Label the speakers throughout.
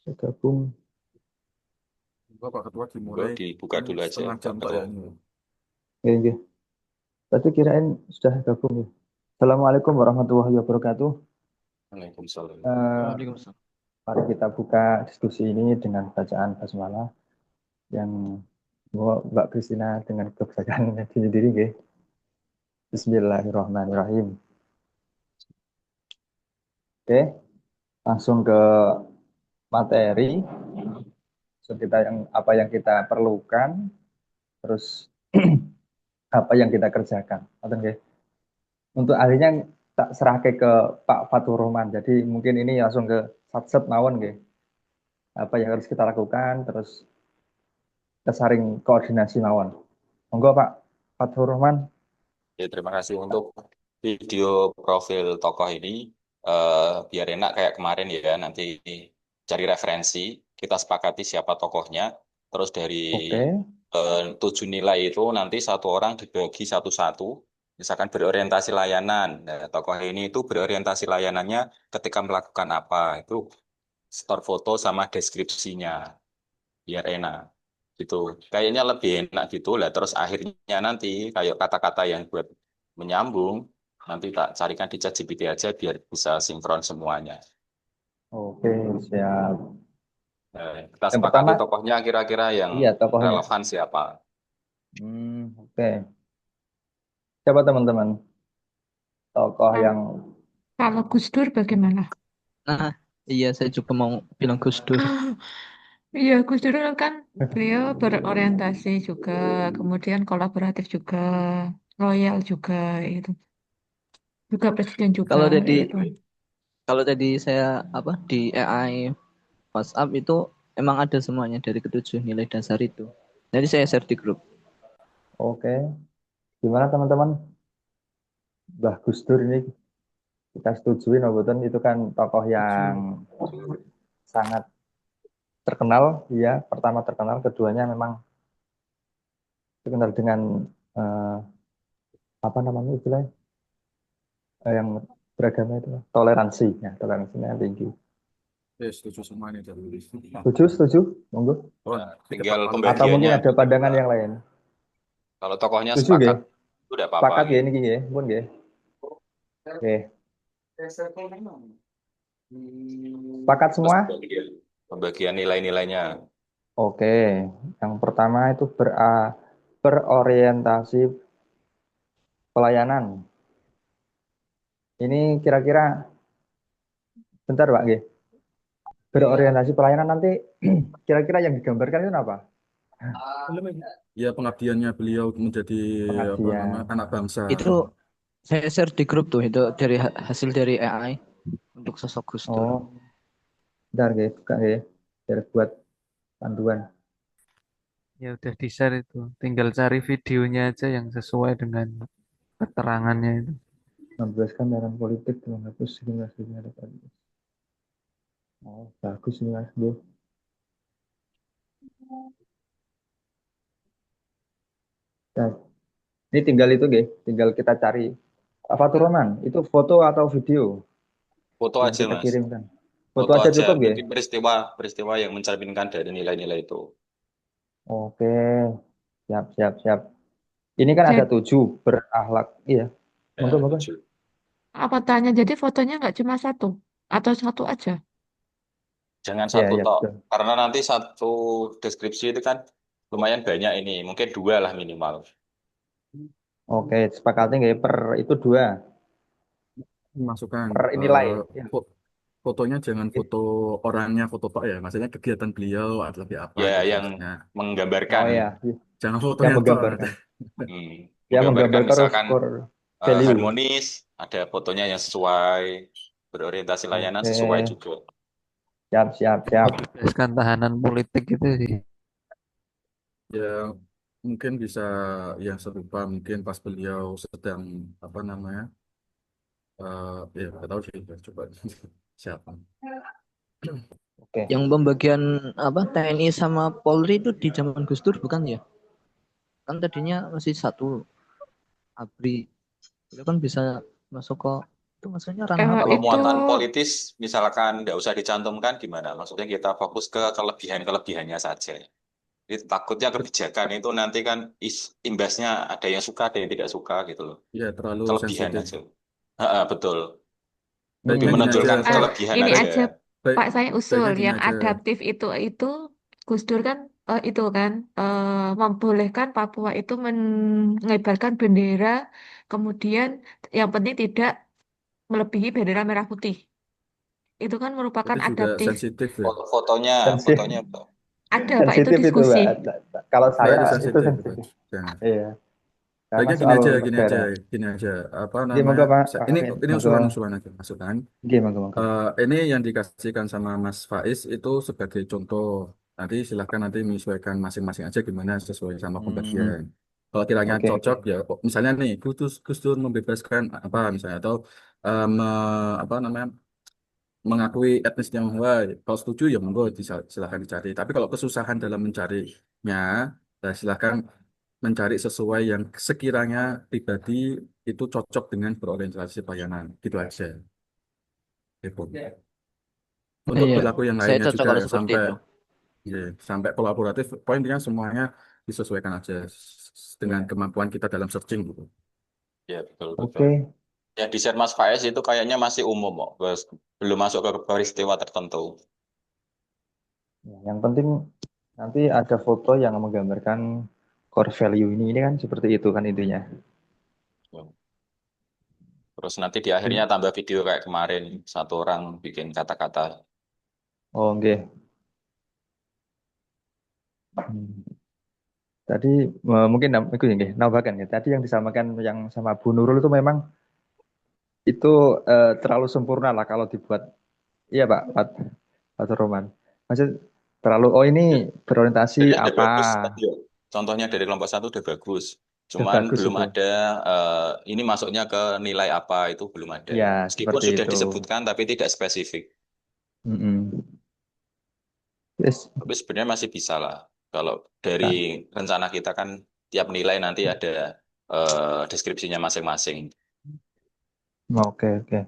Speaker 1: Gabung.
Speaker 2: Enggak, Pak Ketua
Speaker 3: Bro,
Speaker 2: dimulai
Speaker 3: dibuka
Speaker 2: kan
Speaker 3: dulu aja
Speaker 2: setengah
Speaker 3: Pak
Speaker 2: jam tak
Speaker 3: Ketua.
Speaker 2: ya ini.
Speaker 1: Oke, oke. Tadi kirain sudah gabung ya. Assalamualaikum warahmatullahi wabarakatuh.
Speaker 3: Waalaikumsalam.
Speaker 1: Eh,
Speaker 4: Waalaikumsalam.
Speaker 1: Mari kita buka diskusi ini dengan bacaan basmalah yang Mbak Kristina dengan kebijakan sendiri, nggih. Bismillahirrahmanirrahim. Oke, langsung ke materi. So, apa yang kita perlukan, terus apa yang kita kerjakan. Oke, nggih. Untuk akhirnya tak serahke ke Pak Fatur Rahman. Jadi mungkin ini langsung ke satset mawon nggih. Apa yang harus kita lakukan, terus kita saring koordinasi mawon. Monggo Pak Fatur Rahman.
Speaker 3: Ya, terima kasih untuk video profil tokoh ini. Biar enak kayak kemarin ya, nanti cari referensi, kita sepakati siapa tokohnya, terus dari
Speaker 1: Oke,
Speaker 3: 7 nilai itu nanti satu orang dibagi satu-satu, misalkan berorientasi layanan. Nah, tokoh ini itu berorientasi layanannya ketika melakukan apa, itu store foto sama deskripsinya, biar enak gitu. Kayaknya lebih enak gitu lah. Terus akhirnya nanti kayak kata-kata yang buat menyambung nanti tak carikan di ChatGPT aja biar bisa sinkron semuanya.
Speaker 1: oke, siap.
Speaker 3: Kita
Speaker 1: Yang pertama,
Speaker 3: sepakati tokohnya kira-kira yang
Speaker 1: iya tokohnya.
Speaker 3: relevan siapa.
Speaker 1: Oke. Siapa teman-teman? Tokoh
Speaker 5: Kalau
Speaker 1: yang
Speaker 5: kalau Gus Dur bagaimana?
Speaker 4: Nah, iya saya juga mau bilang Gus Dur.
Speaker 5: Iya, Gus Dur kan beliau berorientasi juga, kemudian kolaboratif juga, loyal juga, itu juga presiden juga,
Speaker 4: Kalau tadi
Speaker 5: itu.
Speaker 4: kalau tadi saya apa di AI WhatsApp itu emang ada semuanya dari ketujuh nilai dasar itu. Jadi saya share di grup.
Speaker 1: oke. Gimana teman-teman? Mbah Gus Dur ini kita setujuin, betul itu kan tokoh yang
Speaker 2: Tujuh.
Speaker 1: sangat terkenal, ya. Pertama terkenal, keduanya memang terkenal dengan eh, apa namanya istilahnya yang beragama itu toleransi, ya toleransinya tinggi.
Speaker 2: Setuju semua ini dari
Speaker 1: Setuju, setuju, monggo.
Speaker 2: Oh,
Speaker 3: Nah,
Speaker 2: kita
Speaker 3: tinggal
Speaker 2: paling
Speaker 1: Atau mungkin
Speaker 3: pembagiannya
Speaker 1: ada
Speaker 3: gitu.
Speaker 1: pandangan
Speaker 3: Nah,
Speaker 1: yang lain.
Speaker 3: kalau tokohnya
Speaker 1: Setuju,
Speaker 3: sepakat,
Speaker 1: nggih?
Speaker 3: udah apa-apa
Speaker 1: Sepakat ya
Speaker 3: gitu.
Speaker 1: ini nggih, pun nggih. Oke, sepakat
Speaker 3: Terus
Speaker 1: semua?
Speaker 3: pembagian nilai-nilainya.
Speaker 1: Oke, yang pertama itu berorientasi pelayanan. Ini kira-kira, bentar Pak, nggih. Berorientasi pelayanan nanti kira-kira yang digambarkan itu apa?
Speaker 2: ya pengabdiannya beliau menjadi apa namanya
Speaker 1: Pengabdian.
Speaker 2: anak bangsa.
Speaker 4: Itu saya share di grup tuh itu dari hasil dari AI untuk sosok Gus Dur.
Speaker 1: Oh, bentar nggih, buka nggih. Biar buat panduan.
Speaker 6: Ya udah di-share itu. Tinggal cari videonya aja yang sesuai dengan keterangannya itu.
Speaker 1: 16 gambaran politik menghapus diskriminasi ada. Oh, bagus nih Mas, nggih. Nah, ini tinggal itu nggih, tinggal kita cari apa turunan? Itu foto atau video
Speaker 3: Foto
Speaker 1: yang
Speaker 3: aja,
Speaker 1: kita
Speaker 3: Mas.
Speaker 1: kirimkan? Foto
Speaker 3: Foto
Speaker 1: aja
Speaker 3: aja.
Speaker 1: cukup nggih?
Speaker 3: Mungkin peristiwa yang mencerminkan dari nilai-nilai itu.
Speaker 1: Oke, siap, siap, siap. Ini kan ada
Speaker 5: Jadi
Speaker 1: 7 berakhlak. Iya, monggo,
Speaker 3: Ya,
Speaker 1: monggo.
Speaker 3: 7.
Speaker 5: apa tanya? Jadi fotonya nggak cuma satu atau satu aja?
Speaker 3: Jangan
Speaker 1: Iya,
Speaker 3: satu
Speaker 1: iya,
Speaker 3: tok.
Speaker 1: betul.
Speaker 3: Karena nanti satu deskripsi itu kan lumayan banyak ini. Mungkin dua lah minimal.
Speaker 1: Oke, sepakatnya nggih per itu 2
Speaker 2: Masukkan
Speaker 1: per nilai. Ya.
Speaker 2: fotonya jangan foto orangnya foto tok ya, maksudnya kegiatan beliau atau seperti apa
Speaker 3: Ya,
Speaker 2: gitu
Speaker 3: yang
Speaker 2: maksudnya.
Speaker 1: Oh
Speaker 3: menggambarkan.
Speaker 1: ya,
Speaker 2: Jangan
Speaker 1: yang
Speaker 2: fotonya tok.
Speaker 1: menggambarkan.
Speaker 3: Hmm,
Speaker 1: Ya
Speaker 3: menggambarkan
Speaker 1: menggambarkan
Speaker 3: misalkan
Speaker 1: core value.
Speaker 3: harmonis, ada fotonya yang sesuai, berorientasi layanan
Speaker 1: Oke,
Speaker 3: sesuai juga.
Speaker 1: siap, siap, siap.
Speaker 6: Bebaskan tahanan politik itu sih.
Speaker 2: Ya mungkin bisa yang serupa mungkin pas beliau sedang apa namanya ya nggak tahu sih coba siapa.
Speaker 1: Oke.
Speaker 4: Yang pembagian apa TNI sama Polri itu di zaman Gus Dur bukan ya? Kan tadinya masih satu ABRI. Itu kan bisa masuk ke itu maksudnya ranah apa
Speaker 3: Kalau
Speaker 4: itu?
Speaker 5: Itu
Speaker 3: muatan politis, misalkan nggak usah dicantumkan gimana? Maksudnya kita fokus ke kelebihan-kelebihannya saja. Jadi takutnya kebijakan itu nanti kan imbasnya ada yang suka, ada yang tidak suka gitu loh.
Speaker 2: Ya, terlalu
Speaker 3: Kelebihan
Speaker 2: sensitif.
Speaker 3: aja. Betul. Lebih
Speaker 2: Baiknya gini aja.
Speaker 3: menonjolkan
Speaker 5: ah,
Speaker 3: kelebihan
Speaker 5: ini
Speaker 3: aja.
Speaker 5: aja
Speaker 2: Baik,
Speaker 5: Pak saya usul
Speaker 2: baiknya gini
Speaker 5: yang
Speaker 2: aja.
Speaker 5: adaptif itu Gus Dur kan itu kan membolehkan Papua itu mengibarkan bendera, kemudian yang penting tidak melebihi bendera merah putih. Itu kan merupakan
Speaker 2: Itu juga
Speaker 5: adaptif.
Speaker 2: sensitif ya.
Speaker 3: Fotonya,
Speaker 1: Sensitif,
Speaker 3: fotonya Pak.
Speaker 5: Ada Pak itu
Speaker 1: sensitif itu
Speaker 5: diskusi.
Speaker 1: Mbak. Kalau
Speaker 2: Nah,
Speaker 1: saya
Speaker 2: itu
Speaker 1: itu
Speaker 2: sensitif itu.
Speaker 1: sensitif.
Speaker 2: Jangan.
Speaker 1: Iya, karena
Speaker 2: Baiknya
Speaker 1: soal
Speaker 2: gini aja,
Speaker 1: negara.
Speaker 2: gini aja. Apa
Speaker 1: Oke,
Speaker 2: namanya?
Speaker 1: monggo Pak
Speaker 2: Ini
Speaker 1: Amin.
Speaker 2: ini
Speaker 1: Monggo.
Speaker 2: usulan-usulan aja, masukan.
Speaker 1: Oke, monggo, monggo.
Speaker 2: Ini yang dikasihkan sama Mas Faiz itu sebagai contoh. Nanti silahkan nanti menyesuaikan masing-masing aja gimana sesuai sama
Speaker 1: Hmm,
Speaker 2: pembagian. Kalau kiranya
Speaker 1: oke, oke.
Speaker 2: cocok ya, misalnya nih, Gus Dur membebaskan apa misalnya atau apa namanya mengakui etnis Tionghoa. Kalau setuju ya monggo silahkan dicari. Tapi kalau kesusahan dalam mencarinya, ya silahkan mencari sesuai yang sekiranya pribadi itu cocok dengan berorientasi pelayanan. Gitu aja. Gitu. Untuk
Speaker 4: Iya,
Speaker 2: perilaku yang
Speaker 4: saya
Speaker 2: lainnya
Speaker 4: cocok
Speaker 2: juga
Speaker 4: kalau
Speaker 2: ya
Speaker 4: seperti
Speaker 2: sampai
Speaker 4: itu.
Speaker 2: ya, sampai kolaboratif. Poinnya semuanya disesuaikan aja dengan
Speaker 1: Ya,
Speaker 2: kemampuan kita dalam searching gitu.
Speaker 3: Ya, betul, betul.
Speaker 1: oke.
Speaker 3: Ya, di share Mas Faiz itu kayaknya masih umum kok. Belum masuk ke peristiwa tertentu.
Speaker 1: Ya, yang penting nanti ada foto yang menggambarkan core value ini. Ini kan seperti itu kan intinya.
Speaker 3: Terus nanti di akhirnya tambah video kayak kemarin. Satu orang bikin kata-kata.
Speaker 1: Oh, oke. Hmm. Tadi mungkin itu ya, nggih, nambahaken ya. Tadi yang disamakan yang sama Bu Nurul itu memang itu terlalu sempurna lah kalau dibuat. Iya Pak Roman. Maksud terlalu oh ini
Speaker 3: Ya,
Speaker 1: berorientasi
Speaker 3: sebenarnya udah
Speaker 1: apa?
Speaker 3: bagus tadi ya. Contohnya dari kelompok satu udah bagus.
Speaker 1: Udah
Speaker 3: Cuman
Speaker 1: bagus
Speaker 3: belum
Speaker 1: itu.
Speaker 3: ada ini masuknya ke nilai apa itu belum ada.
Speaker 1: Ya,
Speaker 3: Meskipun
Speaker 1: seperti
Speaker 3: sudah
Speaker 1: itu.
Speaker 3: disebutkan tapi tidak spesifik.
Speaker 1: Mm-mm. Yes,
Speaker 3: Tapi sebenarnya masih bisa lah. Kalau dari
Speaker 1: bisa.
Speaker 3: rencana kita kan tiap nilai nanti ada deskripsinya masing-masing.
Speaker 1: Oke, oke.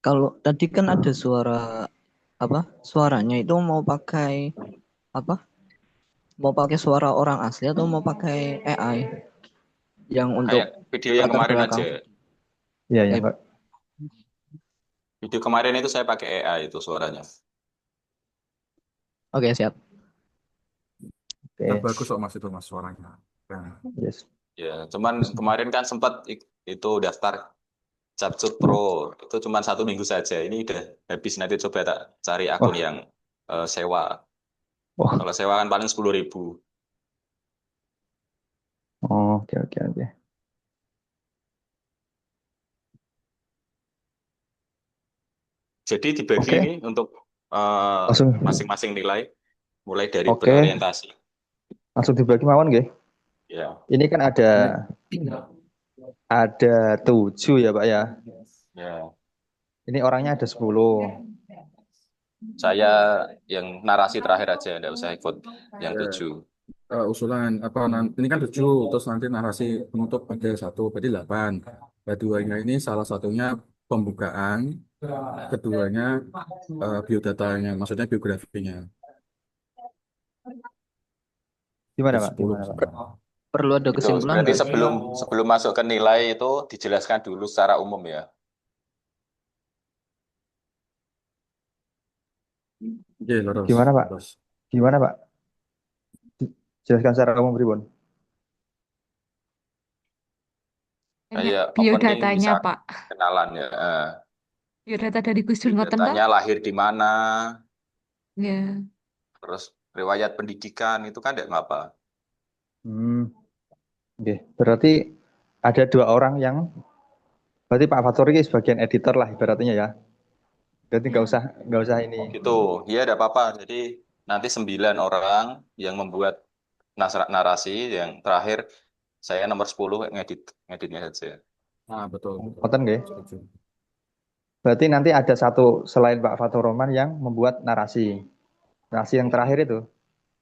Speaker 4: Kalau tadi kan ada suara apa? Suaranya itu mau pakai apa? Mau pakai suara orang asli atau mau pakai AI yang untuk
Speaker 3: Kayak video yang
Speaker 4: latar
Speaker 3: kemarin
Speaker 4: belakang?
Speaker 3: aja.
Speaker 1: Iya, ya,
Speaker 4: Eh,
Speaker 1: Pak.
Speaker 3: Video kemarin itu saya pakai AI itu suaranya.
Speaker 4: Oke, siap.
Speaker 2: Udah
Speaker 1: Oke.
Speaker 2: bagus kok Mas itu Mas suaranya. Nah,
Speaker 1: Yes.
Speaker 3: Ya, cuman kemarin kan sempat itu daftar Capcut Pro itu cuma 1 minggu saja. Ini udah habis nanti coba tak cari akun
Speaker 1: Wah,
Speaker 3: yang sewa.
Speaker 1: wah.
Speaker 3: Kalau sewa kan paling 10.000.
Speaker 1: Oh, oke, oke, oke.
Speaker 3: Jadi dibagi
Speaker 1: Oke,
Speaker 3: ini untuk eh,
Speaker 1: langsung.
Speaker 3: masing-masing nilai, mulai dari
Speaker 1: Oke,
Speaker 3: berorientasi.
Speaker 1: langsung dibagi mawon nggih.
Speaker 3: Ya,
Speaker 1: Ini kan
Speaker 2: ini
Speaker 1: ada 7 ya, Pak ya.
Speaker 3: ya.
Speaker 1: Ini orangnya ada 10.
Speaker 3: Saya yang narasi terakhir aja, nggak usah ikut yang
Speaker 2: ya,
Speaker 3: 7.
Speaker 2: usulan apa ini kan 7 terus nanti narasi penutup ada 1 berarti 8. Keduanya ini salah satunya pembukaan, keduanya biodatanya, maksudnya biografinya.
Speaker 1: Gimana,
Speaker 2: Jadi
Speaker 1: Pak?
Speaker 2: 10
Speaker 1: Gimana, Pak?
Speaker 2: misalnya.
Speaker 4: Perlu ada
Speaker 3: Itu
Speaker 4: kesimpulan
Speaker 3: berarti
Speaker 4: nggak?
Speaker 3: sebelum sebelum masuk ke nilai itu dijelaskan dulu secara umum ya.
Speaker 2: Oke, lurus,
Speaker 1: Gimana, Pak?
Speaker 2: lurus.
Speaker 1: Gimana, Pak? Jelaskan secara umum, Pribon.
Speaker 5: Banyak
Speaker 3: Kayak opening
Speaker 5: biodatanya
Speaker 3: bisa
Speaker 5: Pak.
Speaker 3: kenalan ya.
Speaker 5: Biodata dari Gus Dur ngoten toh?
Speaker 3: Biodatanya lahir di mana,
Speaker 5: Ya.
Speaker 3: terus riwayat pendidikan itu kan tidak ngapa.
Speaker 1: Hmm, oke. Berarti ada 2 orang yang berarti Pak Fatur ini sebagian editor lah ibaratnya ya. Berarti nggak usah ini.
Speaker 3: Gitu, ya tidak apa-apa. Jadi nanti 9 orang yang membuat narasi, yang terakhir saya nomor 10 ngeditnya saja.
Speaker 2: Nah, betul, betul.
Speaker 1: Ngoten nggih.
Speaker 2: Setuju.
Speaker 1: Berarti nanti ada satu selain Pak Fatur Roman yang membuat narasi. Narasi yang terakhir itu.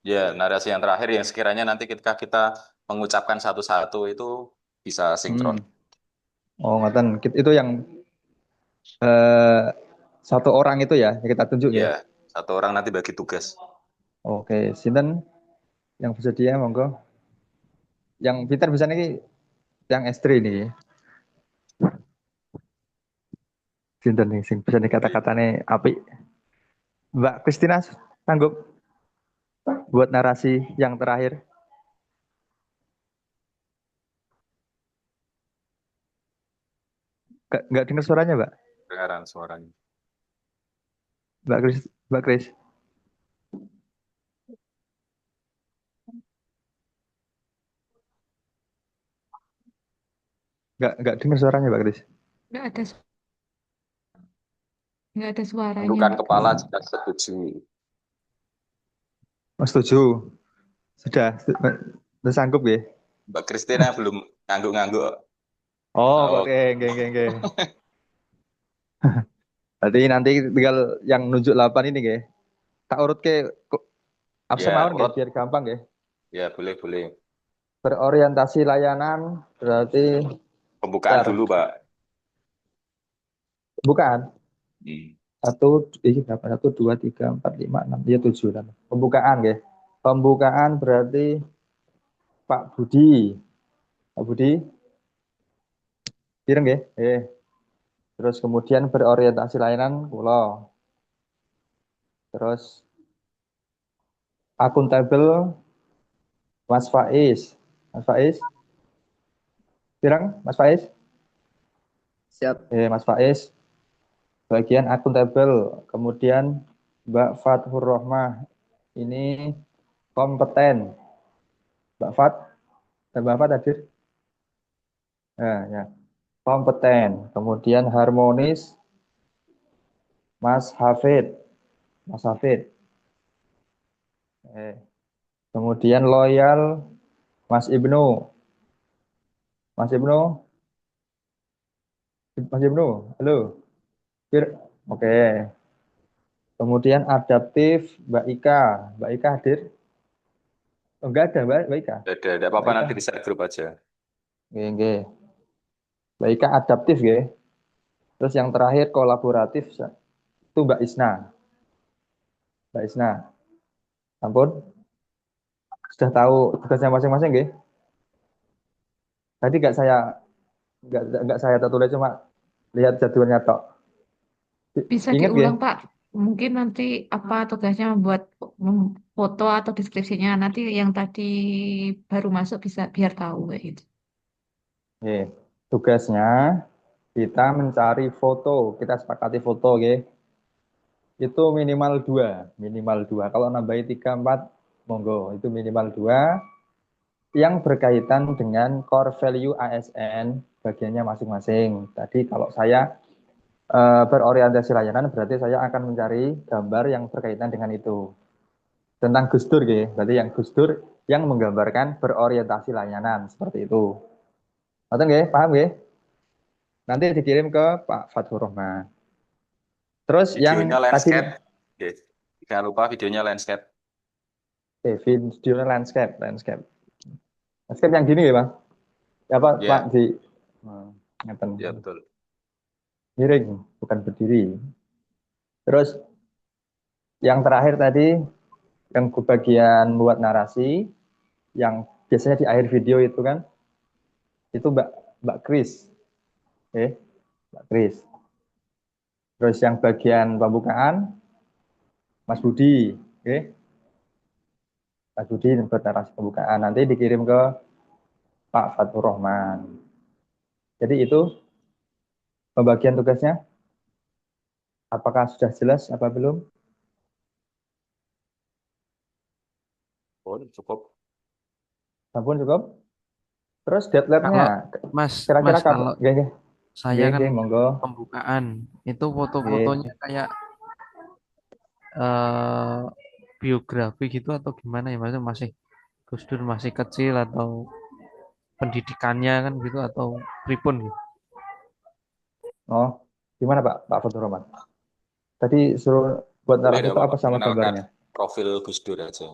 Speaker 3: Ya, narasi yang terakhir yang sekiranya nanti ketika kita mengucapkan satu-satu itu bisa sinkron.
Speaker 1: Hmm, Oh, ngoten. Itu yang eh, satu orang itu ya yang kita tunjuk ya.
Speaker 3: Ya, satu orang nanti bagi tugas.
Speaker 1: Oke, sinten yang bersedia monggo. Yang Peter bisa nih yang S3 nih. Sinten nih sing bisa nih kata-katane apik. Mbak Kristina sanggup buat narasi yang terakhir. Nggak dengar suaranya, Mbak.
Speaker 3: Dengaran suaranya.
Speaker 1: Mbak Kris, Mbak Kris. Nggak dengar suaranya, Mbak Kris.
Speaker 5: Nggak ada, nggak ada suaranya.
Speaker 3: Tundukkan kepala jika setuju.
Speaker 1: Oh, setuju. Sudah sanggup ya?
Speaker 3: Mbak Kristina belum ngangguk-ngangguk.
Speaker 1: Oh,
Speaker 3: Oh,
Speaker 1: oke, oke. Berarti nanti tinggal yang nunjuk 8 ini, ya. Tak urut ke absen
Speaker 3: ya,
Speaker 1: mawon, ya,
Speaker 3: urut.
Speaker 1: biar gampang, ya.
Speaker 3: Ya, boleh.
Speaker 1: Berorientasi layanan berarti
Speaker 3: Pembukaan
Speaker 1: bentar,
Speaker 3: dulu, Pak.
Speaker 1: bukan.
Speaker 3: Hmm.
Speaker 1: Ini berapa? 1, 2, 3, 4, 5, 6, ya 7. Pembukaan, ya. Pembukaan berarti Pak Budi. Pak Budi, pireng, ya. Terus kemudian berorientasi layanan kula. Terus akuntabel Mas Faiz. Mas Faiz, pireng Mas Faiz?
Speaker 4: Siap.
Speaker 1: Mas Faiz bagian akuntabel. Kemudian Mbak Fathur Rohmah ini kompeten. Mbak Fat dan Mbak Fat hadir. Ya, kompeten. Kemudian harmonis Mas Hafid. Mas Hafid. Kemudian loyal Mas Ibnu. Mas Ibnu, Mas Ibnu, halo. Oke. Kemudian adaptif Mbak Ika. Mbak Ika hadir? Oh, enggak ada Mbak Ika.
Speaker 3: Tidak apa-apa,
Speaker 1: Mbak Ika.
Speaker 3: nanti bisa grup aja.
Speaker 1: Oke. Mbak Ika adaptif ya. Terus yang terakhir kolaboratif itu Mbak Isna. Mbak Isna. Ampun, sudah tahu tugasnya masing-masing ya. Tadi nggak saya tulis, cuma lihat jadwalnya tok.
Speaker 5: Bisa
Speaker 1: Ingat ya?
Speaker 5: diulang, Pak. Mungkin nanti apa tugasnya membuat foto atau deskripsinya nanti yang tadi baru masuk bisa biar tahu kayak gitu.
Speaker 1: Oke. Tugasnya kita mencari foto. Kita sepakati foto ya. Itu minimal dua. Kalau nambahin 3, 4, monggo. Itu minimal 2 yang berkaitan dengan core value ASN bagiannya masing-masing. Tadi kalau saya berorientasi layanan berarti saya akan mencari gambar yang berkaitan dengan itu. Tentang Gus Dur ya, berarti yang Gus Dur yang menggambarkan berorientasi layanan seperti itu. Ngerti nggih? Paham nggih? Nanti dikirim ke Pak Fathur Rahman. Terus yang
Speaker 3: Videonya
Speaker 1: tadi
Speaker 3: landscape. Oke. Jangan lupa videonya landscape.
Speaker 1: video landscape. Landscape yang gini ya, Bang? Ya Pak, Pak
Speaker 3: Ya,
Speaker 1: di ngeten.
Speaker 3: ya betul.
Speaker 1: Miring, bukan berdiri. Terus yang terakhir tadi yang bagian buat narasi yang biasanya di akhir video itu kan itu Mbak Kris. Mbak Kris. Terus yang bagian pembukaan Mas Budi, Mas Budi buat narasi pembukaan nanti dikirim ke Pak Fathur Rahman. Jadi itu pembagian tugasnya. Apakah sudah jelas apa belum?
Speaker 3: Oh, cukup.
Speaker 1: Ampun cukup. Terus
Speaker 6: Kalau
Speaker 1: deadline-nya kira-kira
Speaker 6: Mas,
Speaker 1: kapan?
Speaker 6: kalau
Speaker 1: Nggih,
Speaker 6: saya kan
Speaker 1: monggo.
Speaker 6: pembukaan itu
Speaker 1: Nggih.
Speaker 6: foto-fotonya kayak eh biografi gitu atau gimana ya? Maksudnya masih Gus Dur masih kecil atau pendidikannya kan gitu atau pripun gitu.
Speaker 1: Oh, gimana Pak Fathur Rahman? Tadi suruh buat
Speaker 3: Boleh,
Speaker 1: narasi
Speaker 3: tidak
Speaker 1: itu
Speaker 3: apa-apa.
Speaker 1: apa sama
Speaker 3: Mengenalkan
Speaker 1: gambarnya?
Speaker 3: profil Gus Dur aja.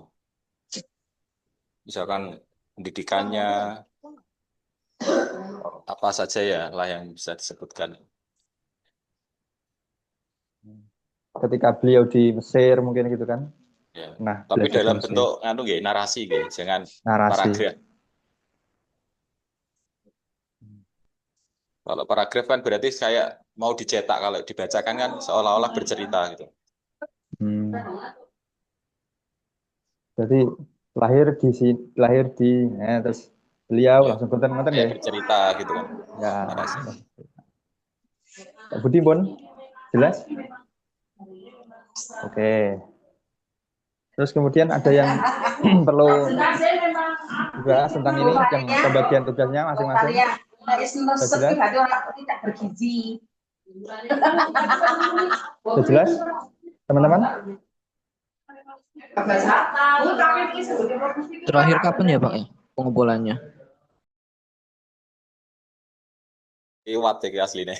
Speaker 3: Misalkan pendidikannya, apa saja ya lah yang bisa disebutkan.
Speaker 1: Ketika beliau di Mesir mungkin gitu kan.
Speaker 3: Ya.
Speaker 1: Nah,
Speaker 3: Tapi
Speaker 1: belajar di
Speaker 3: dalam
Speaker 1: Mesir.
Speaker 3: bentuk anu nggih, narasi nggih, jangan
Speaker 1: Narasi.
Speaker 3: paragraf. Kalau paragraf kan berarti kayak mau dicetak, kalau dibacakan kan seolah-olah bercerita gitu.
Speaker 1: Hmm. Jadi lahir di terus beliau
Speaker 3: Ya,
Speaker 1: langsung konten-konten
Speaker 3: kayak
Speaker 1: ya.
Speaker 3: bercerita gitu kan
Speaker 1: Ya.
Speaker 3: narasi.
Speaker 1: Pak Budi pun jelas? Oke. Terus kemudian ada yang perlu dibahas tentang ini, yang pembagian tugasnya masing-masing. Sudah jelas? Sudah jelas, teman-teman?
Speaker 4: Terakhir kapan ya Pak ya pengumpulannya?
Speaker 3: Iwat ya aslinya.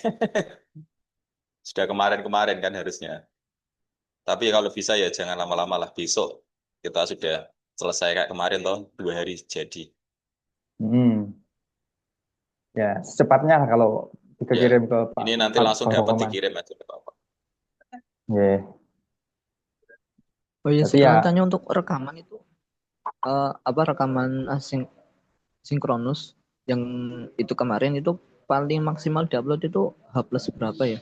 Speaker 3: Sudah kemarin-kemarin kan harusnya. Tapi kalau bisa ya jangan lama-lama lah. Besok kita sudah selesai kayak kemarin toh, 2 hari jadi.
Speaker 1: Ya, secepatnya lah kalau
Speaker 3: Ya,
Speaker 1: dikirim ke Pak
Speaker 3: ini nanti langsung
Speaker 1: Bang
Speaker 3: dapat
Speaker 1: Koman.
Speaker 3: dikirim aja ke Bapak.
Speaker 1: Ya,
Speaker 4: Oh iya,
Speaker 1: berarti
Speaker 4: sekalian
Speaker 1: ya,
Speaker 4: tanya untuk rekaman itu apa rekaman sinkronus yang itu kemarin itu paling maksimal diupload itu H plus berapa ya?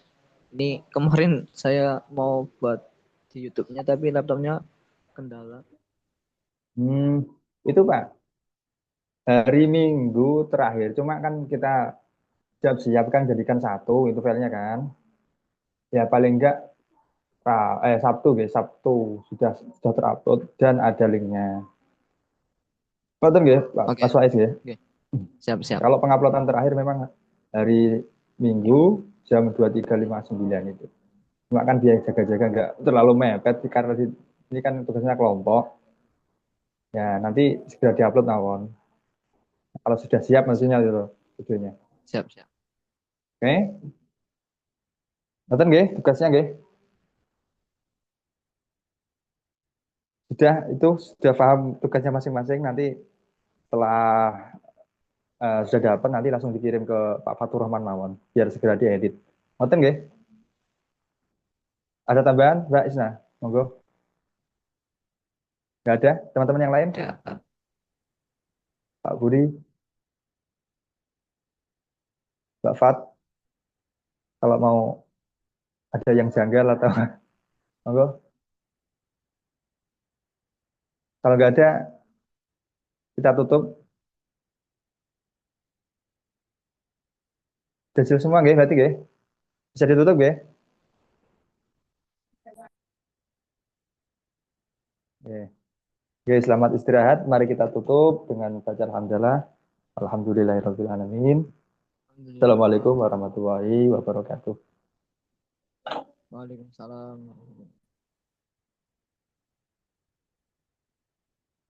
Speaker 4: Ini kemarin saya mau buat di YouTube-nya tapi laptopnya kendala.
Speaker 1: itu Pak, hari Minggu terakhir, cuma kan kita siap-siapkan jadikan satu itu filenya kan. Ya paling enggak Sabtu guys, Sabtu sudah terupload dan ada linknya. Betul nggih, Pak
Speaker 4: Oke,
Speaker 1: Mas Faiz ya?
Speaker 4: oke. Siap-siap.
Speaker 1: Kalau penguploadan terakhir memang hari Minggu jam 23.59 itu. Cuma kan dia jaga-jaga nggak terlalu mepet karena ini kan tugasnya kelompok. Ya nanti segera diupload nawon. Kalau sudah siap maksudnya itu videonya.
Speaker 4: Siap-siap.
Speaker 1: Oke, betul nggih tugasnya nggih? Sudah paham tugasnya masing-masing. Nanti setelah sudah dapat nanti langsung dikirim ke Pak Fatur Rahman mawon biar segera diedit. Betul nggih? Ada tambahan, Mbak Isna? Monggo. Nggak ada? Teman-teman yang lain?
Speaker 4: Ya.
Speaker 1: Pak Budi, Mbak Fat, kalau mau ada yang janggal atau monggo. Kalau nggak ada, kita tutup. Jajil semua nggih, berarti nggih. Bisa ditutup nggih? Oke. Oke, selamat istirahat. Mari kita tutup dengan baca alhamdulillah. Alhamdulillahirabbil alamin. Assalamualaikum warahmatullahi wabarakatuh.
Speaker 4: Waalaikumsalam.